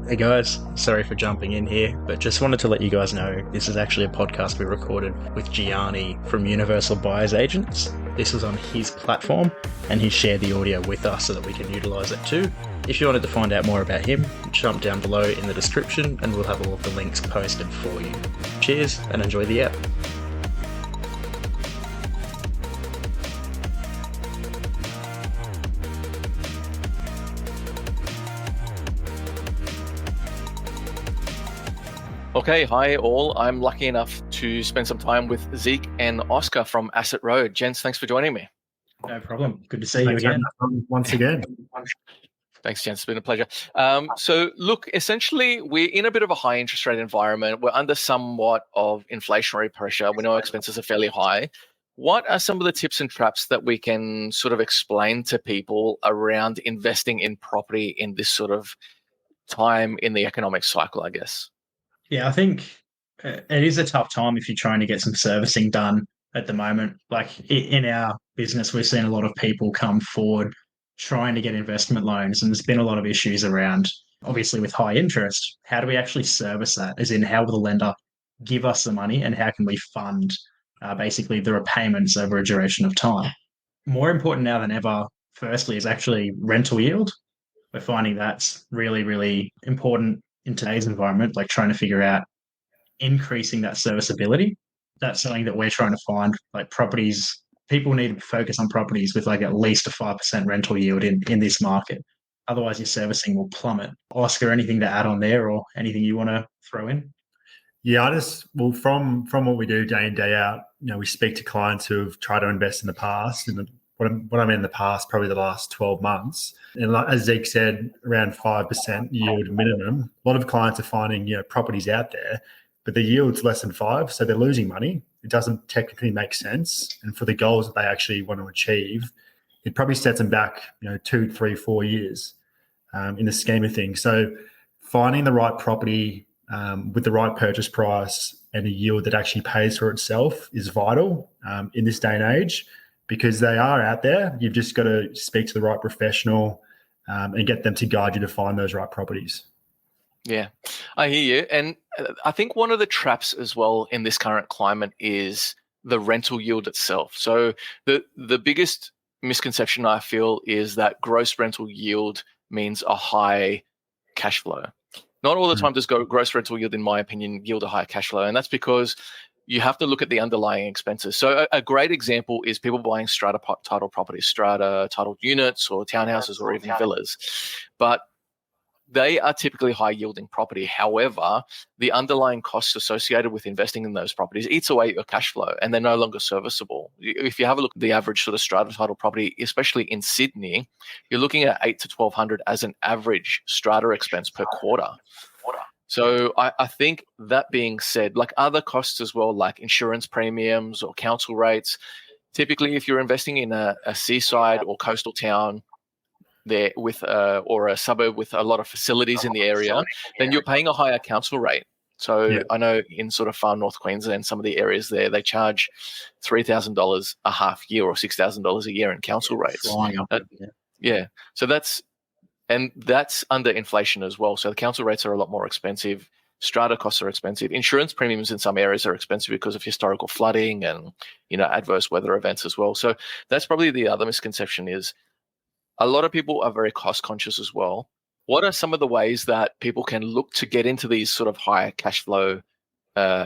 Hey guys, sorry for jumping in here, but just wanted to let you guys know this is actually a podcast we recorded with Gianni from Universal Buyers Agents. This was on his platform and he shared the audio with us so that we can utilise it too. If you wanted to find out more about him, jump down below in the description and we'll have all of the links posted for you. Cheers and enjoy the app. Okay, hi all. I'm lucky enough to spend some time with Zeke and Oscar from Asset Road. Gents, thanks for joining me. No problem. Good to see you again. Once again. Thanks, gents. It's been a pleasure. So look, essentially, we're in a bit of a high interest rate environment. We're under somewhat of inflationary pressure. We know expenses are fairly high. What are some of the tips and traps that we can sort of explain to people around investing in property in this sort of time in the economic cycle, I guess? Yeah, I think it is a tough time if you're trying to get some servicing done at the moment. Like in our business, we've seen a lot of people come forward trying to get investment loans, and there's been a lot of issues around, obviously, with high interest. How do we actually service that? As in, how will the lender give us the money, and how can we fund basically the repayments over a duration of time? More important now than ever, firstly, is actually rental yield. We're finding that's really, really important in today's environment, like trying to figure out increasing that serviceability. That's something that we're trying to find. Like properties, people need to focus on properties with like at least a 5% rental yield in this market. Otherwise, your servicing will plummet. Oscar, anything to add on there or anything you want to throw in? Yeah, from what we do day in, day out, we speak to clients who have tried to invest in the past, and what I mean in the past, probably the last 12 months. And like, as Zeke said, around 5% yield minimum. A lot of clients are finding, properties out there, but the yield's less than 5%, so they're losing money. It doesn't technically make sense. And for the goals that they actually want to achieve, it probably sets them back, 2, 3, 4 years in the scheme of things. So finding the right property with the right purchase price and a yield that actually pays for itself is vital in this day and age, because they are out there. You've just got to speak to the right professional and get them to guide you to find those right properties. Yeah, I hear you. And I think one of the traps as well in this current climate is the rental yield itself. So the biggest misconception I feel is that gross rental yield means a high cash flow. Not all the time does gross rental yield, in my opinion, yield a high cash flow. And that's because you have to look at the underlying expenses. So a great example is people buying strata title properties, strata titled units or townhouses or even villas. But they are typically high yielding property. However, the underlying costs associated with investing in those properties eats away at your cash flow, and they're no longer serviceable. If you have a look at the average sort of strata title property, especially in Sydney, you're looking at $800 to $1,200 as an average strata expense per quarter. So I think that being said, like other costs as well, like insurance premiums or council rates, typically if you're investing in a seaside or coastal town there with or a suburb with a lot of facilities in the area, then you're paying a higher council rate. So yeah. I know in sort of far north Queensland, some of the areas there, they charge $3,000 a half year or $6,000 a year in council rates. Yeah. So that's under inflation as well. So the council rates are a lot more expensive. Strata costs are expensive. Insurance premiums in some areas are expensive because of historical flooding and, adverse weather events as well. So that's probably the other misconception is a lot of people are very cost conscious as well. What are some of the ways that people can look to get into these sort of higher cash flow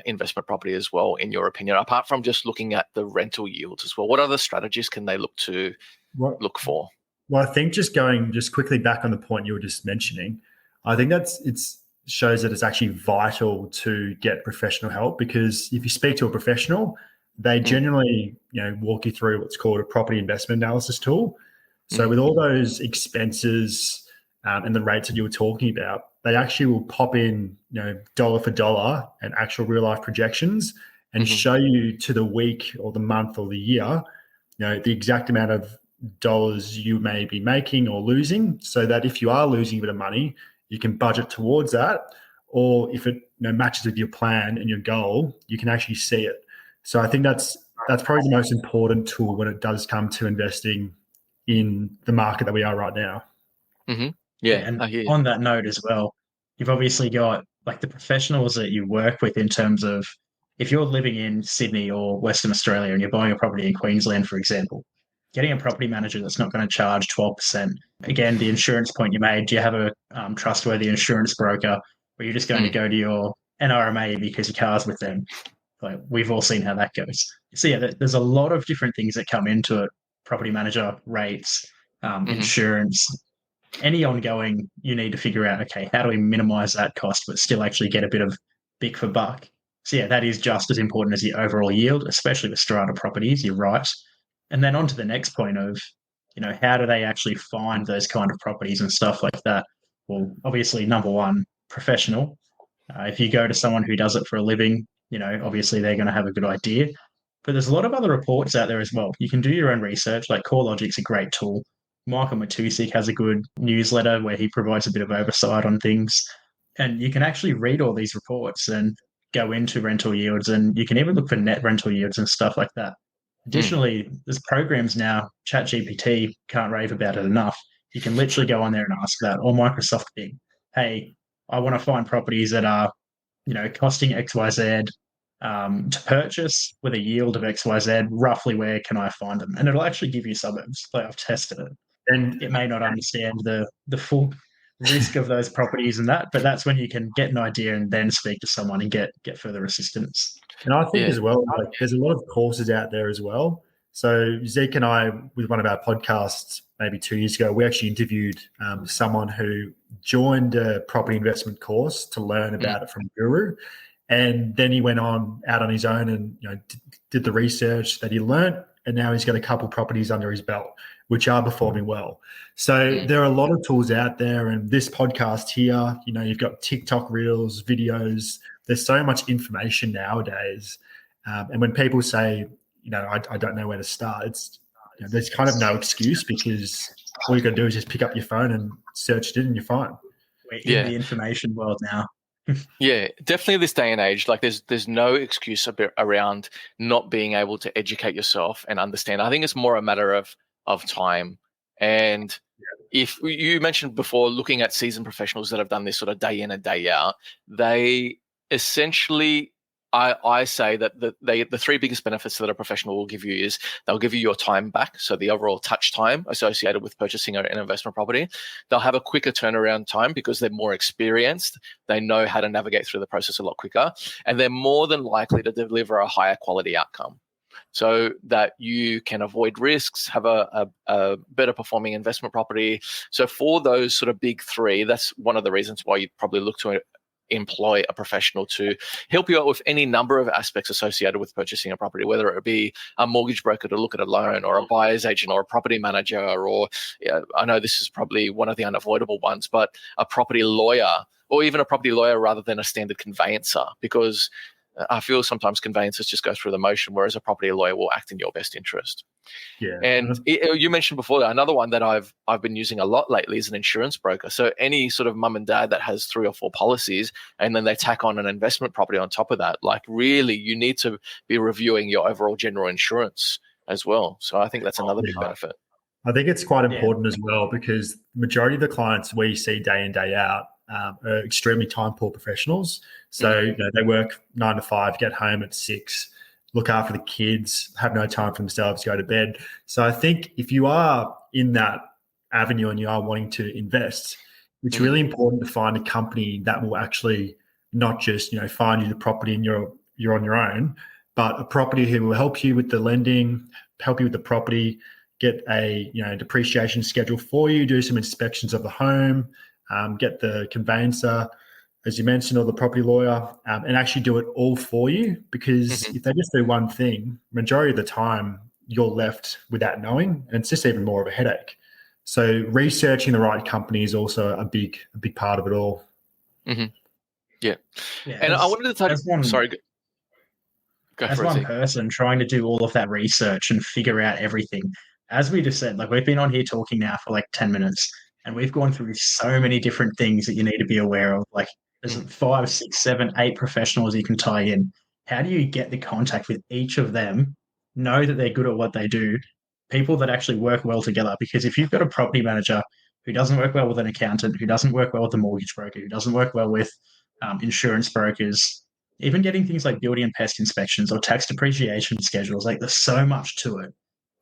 investment property as well, in your opinion, apart from just looking at the rental yields as well? What other strategies can they look for? Well, I think just quickly back on the point you were just mentioning, I think it shows that it's actually vital to get professional help, because if you speak to a professional, they genuinely, walk you through what's called a property investment analysis tool. So with all those expenses and the rates that you were talking about, they actually will pop in, dollar for dollar and actual real life projections and show you to the week or the month or the year, the exact amount of dollars you may be making or losing, so that if you are losing a bit of money, you can budget towards that, or if it matches with your plan and your goal, you can actually see it. So I think that's probably the most important tool when it does come to investing in the market that we are right now. Yeah, and on that note as well, you've obviously got like the professionals that you work with in terms of if you're living in Sydney or Western Australia and you're buying a property in Queensland, for example, getting a property manager that's not going to charge 12%. Again, the insurance point you made, do you have a trustworthy insurance broker or you're just going to go to your NRMA because your car's with them? Like we've all seen how that goes. So yeah, there's a lot of different things that come into it: property manager rates, insurance, any ongoing. You need to figure out, okay, how do we minimize that cost but still actually get a bit of big for buck? So yeah, that is just as important as the overall yield, especially with strata properties. You're right. And then on to the next point of, how do they actually find those kind of properties and stuff like that? Well, obviously, number one, professional. If you go to someone who does it for a living, obviously they're going to have a good idea. But there's a lot of other reports out there as well. You can do your own research. Like CoreLogic's a great tool. Michael Matusik has a good newsletter where he provides a bit of oversight on things. And you can actually read all these reports and go into rental yields. And you can even look for net rental yields and stuff like that. Additionally, there's programs now, ChatGPT, can't rave about it enough. You can literally go on there and ask that, or Microsoft Bing, hey, I want to find properties that are, costing XYZ to purchase with a yield of XYZ. Roughly, where can I find them? And it'll actually give you suburbs. Like I've tested it, and it may not understand the full risk of those properties and that, but that's when you can get an idea and then speak to someone and get further assistance. And I think as well, like there's a lot of courses out there as well. So Zeke and I, with one of our podcasts maybe 2 years ago, we actually interviewed someone who joined a property investment course to learn about it from a guru. And then he went out on his own and did the research that he learned. And now he's got a couple properties under his belt, which are performing well. So there are a lot of tools out there. And this podcast here, you've got TikTok reels, videos. There's so much information nowadays. And when people say, I don't know where to start, there's kind of no excuse because all you got to do is just pick up your phone and search it and you're fine. We're in the information world now. Yeah, definitely this day and age, like there's no excuse around not being able to educate yourself and understand. I think it's more a matter of time. And if you mentioned before, looking at seasoned professionals that have done this sort of day in and day out, they essentially, I say that the three biggest benefits that a professional will give you is they'll give you your time back, so the overall touch time associated with purchasing an investment property. They'll have a quicker turnaround time because they're more experienced. They know how to navigate through the process a lot quicker, and they're more than likely to deliver a higher quality outcome so that you can avoid risks, have a better performing investment property. So for those sort of big three, that's one of the reasons why you'd probably look to employ a professional to help you out with any number of aspects associated with purchasing a property, whether it be a mortgage broker to look at a loan or a buyer's agent or a property manager, or I know this is probably one of the unavoidable ones, but a property lawyer, or even a property lawyer rather than a standard conveyancer, because I feel sometimes conveyancers just go through the motion, whereas a property lawyer will act in your best interest. Yeah. And you mentioned before, another one that I've been using a lot lately is an insurance broker. So any sort of mum and dad that has 3 or 4 policies and then they tack on an investment property on top of that, like really you need to be reviewing your overall general insurance as well. So I think that's another big benefit. I think it's quite important as well because the majority of the clients we see day in, day out are extremely time poor professionals. So they work 9 to 5, get home at 6, look after the kids, have no time for themselves, go to bed. So I think if you are in that avenue and you are wanting to invest, it's really important to find a company that will actually not just find you the property and you're on your own, but a property who will help you with the lending, help you with the property, get a depreciation schedule for you, do some inspections of the home, get the conveyancer, as you mentioned, or the property lawyer, and actually do it all for you. Because if they just do one thing, majority of the time you're left without knowing, and it's just even more of a headache. So researching the right company is also a big part of it all. Yeah. And I wanted to touch. Sorry. As one person trying to do all of that research and figure out everything, as we just said, like we've been on here talking now for like 10 minutes and we've gone through so many different things that you need to be aware of. Like there's 5, 6, 7, 8 professionals you can tie in. How do you get the contact with each of them, know that they're good at what they do, people that actually work well together? Because if you've got a property manager who doesn't work well with an accountant, who doesn't work well with a mortgage broker, who doesn't work well with insurance brokers, even getting things like building and pest inspections or tax depreciation schedules. Like there's so much to it.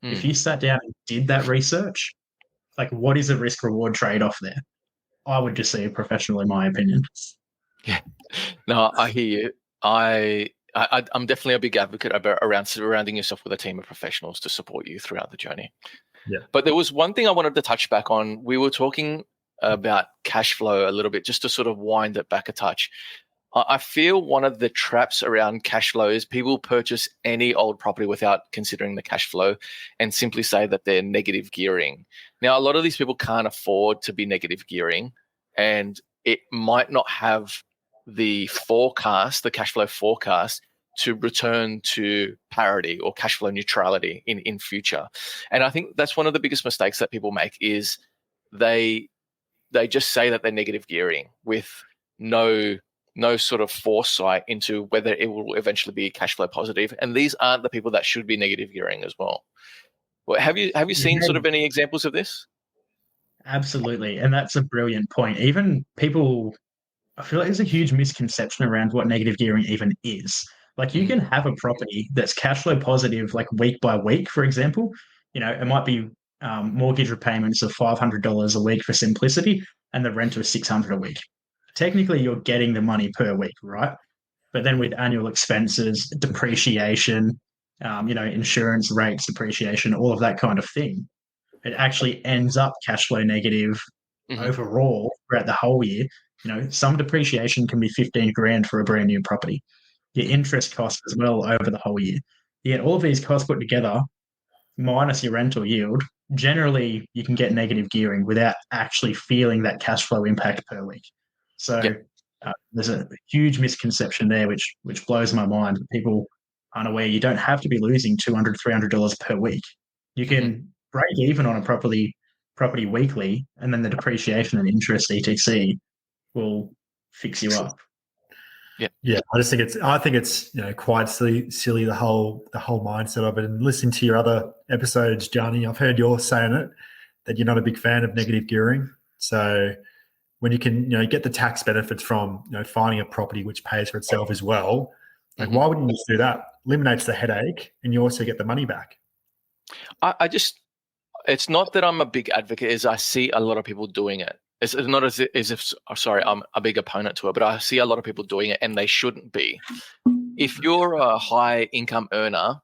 If you sat down and did that research, like what is the risk reward trade off there? I would just see a professional, in my opinion. Yeah, no, I hear you. I'm definitely a big advocate around surrounding yourself with a team of professionals to support you throughout the journey. Yeah. But there was one thing I wanted to touch back on. We were talking about cash flow a little bit, just to sort of wind it back a touch. I feel one of the traps around cash flow is people purchase any old property without considering the cash flow and simply say that they're negative gearing. Now, a lot of these people can't afford to be negative gearing, and it might not have the forecast, the cash flow forecast, to return to parity or cash flow neutrality in future. And I think that's one of the biggest mistakes that people make is they just say that they're negative gearing with no sort of foresight into whether it will eventually be cash flow positive. And these aren't the people that should be negative gearing as well. Have you seen sort of any examples of this? Absolutely. And that's a brilliant point. Even people, I feel like there's a huge misconception around what negative gearing even is. Like you can have a property that's cash flow positive, like week by week, for example. It might be mortgage repayments of $500 a week for simplicity, and the rent of $600 a week. Technically, you're getting the money per week, right? But then with annual expenses, depreciation, insurance rates, depreciation, all of that kind of thing, it actually ends up cash flow negative overall throughout the whole year. Some depreciation can be 15 grand for a brand new property. Your interest costs as well over the whole year. You get all of these costs put together, minus your rental yield. Generally, you can get negative gearing without actually feeling that cash flow impact per week. So there's a huge misconception there, which blows my mind. People aren't aware you don't have to be losing $200, $300 per week. You can break even on a property weekly, and then the depreciation and interest etc. will fix you up. Yeah, I think it's quite silly the whole mindset of it. And listening to your other episodes, Gianni, I've heard you're saying it that you're not a big fan of negative gearing. So when you can get the tax benefits from finding a property which pays for itself as well, like why wouldn't you just do that? Eliminates the headache, and you also get the money back. It's not that I'm a big advocate, is I see a lot of people doing it. It's not as if I'm a big opponent to it, but I see a lot of people doing it and they shouldn't be. If you're a high income earner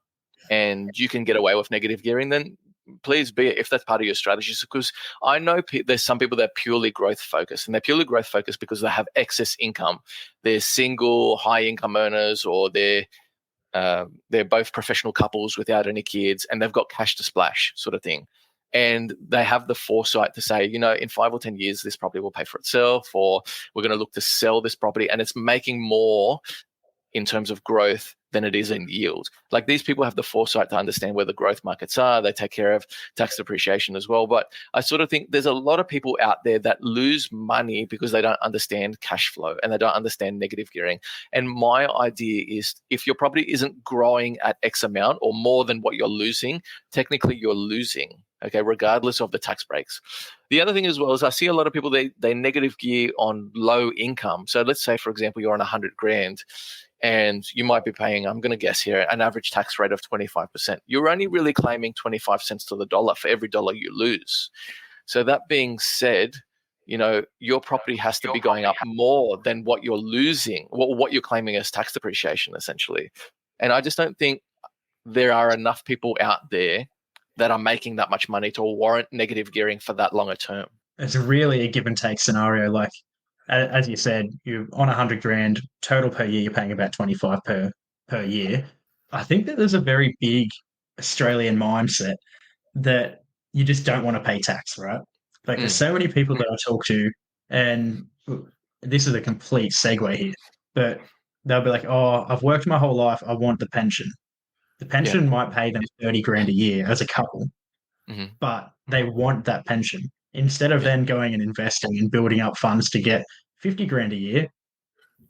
and you can get away with negative gearing, then please be it, if that's part of your strategies. Because I know there's some people that are purely growth focused, and they're purely growth focused because they have excess income. They're single, high income earners, or they're both professional couples without any kids, and they've got cash to splash sort of thing. And they have the foresight to say, in 5 or 10 years, this property will pay for itself, or we're going to look to sell this property, and it's making more in terms of growth than it is in yield. Like these people have the foresight to understand where the growth markets are. They take care of tax depreciation as well. But I sort of think there's a lot of people out there that lose money because they don't understand cash flow and they don't understand negative gearing. And my idea is if your property isn't growing at X amount or more than what you're losing, technically you're losing. Okay, regardless of the tax breaks. The other thing as well is I see a lot of people, they negative gear on low income. So let's say, for example, you're on 100 grand and you might be paying, I'm going to guess here, an average tax rate of 25%. You're only really claiming 25 cents to the dollar for every dollar you lose. So that being said, your property has to be going up more than what you're losing, what you're claiming as tax depreciation, essentially. And I just don't think there are enough people out there that are making that much money to warrant negative gearing for that longer term. It's really a give and take scenario. Like, as you said, you're on 100 grand total per year, you're paying about 25 per year. I think that there's a very big Australian mindset that you just don't want to pay tax, right? Like there's so many people that I talk to, and this is a complete segue here, but they'll be like, oh, I've worked my whole life, I want the pension. The pension might pay them 30 grand a year as a couple, but they want that pension. Instead of then going and investing and building up funds to get 50 grand a year,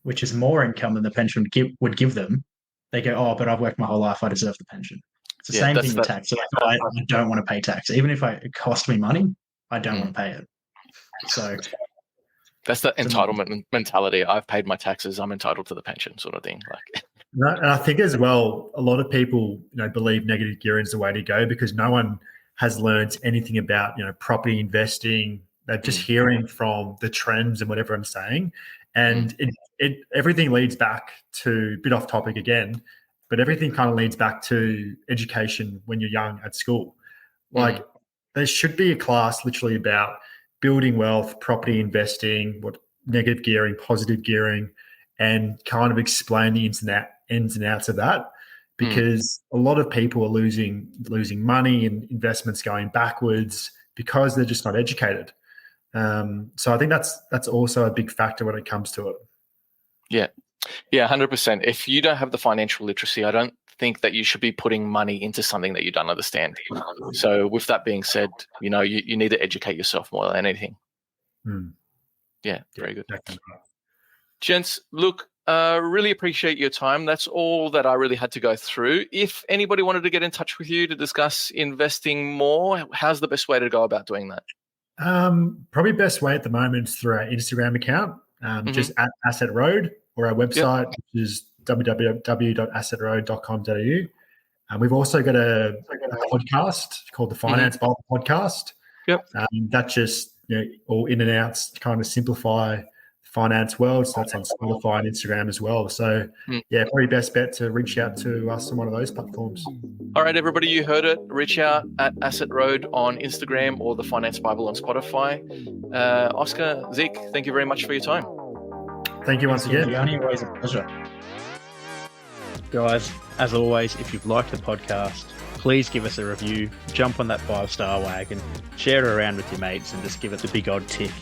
which is more income than the pension would give them, they go, oh, but I've worked my whole life, I deserve the pension. It's the same thing with tax. So I don't want to pay tax. Even if it cost me money, I don't want to pay it. So that's the entitlement mentality. I've paid my taxes. I'm entitled to the pension, sort of thing. Like, and I think as well, a lot of people, believe negative gearing is the way to go because no one has learned anything about, property investing. They're just hearing from the trends and what everyone's saying, and everything leads back to a bit off topic again, but everything kind of leads back to education when you're young at school. Like there should be a class literally about building wealth, property investing, what negative gearing, positive gearing, and kind of explain the ins and outs of that. Because a lot of people are losing money and investments going backwards because they're just not educated. So I think that's also a big factor when it comes to it. Yeah, 100%. If you don't have the financial literacy, I don't think that you should be putting money into something that you don't understand. So with that being said, you need to educate yourself more than anything. Yeah, very good. Definitely. Gents, look, really appreciate your time. That's all that I really had to go through. If anybody wanted to get in touch with you to discuss investing more, how's the best way to go about doing that? Probably best way at the moment is through our Instagram account, just at Asset Road, or our website, which is www.assetroad.com.au. We've also got a podcast called the Finance Bible Podcast. That just all in and outs kind of simplify finance world. So that's on Spotify and Instagram as well. So probably best bet to reach out to us on one of those platforms. All right, everybody, you heard it. Reach out at Asset Road on Instagram or the Finance Bible on Spotify. Oscar, Zeke, thank you very much for your time. Thank you once again. Gianni, always a pleasure. Guys, as always, if you've liked the podcast, please give us a review, jump on that 5-star wagon, share it around with your mates, and just give it the big odd tick.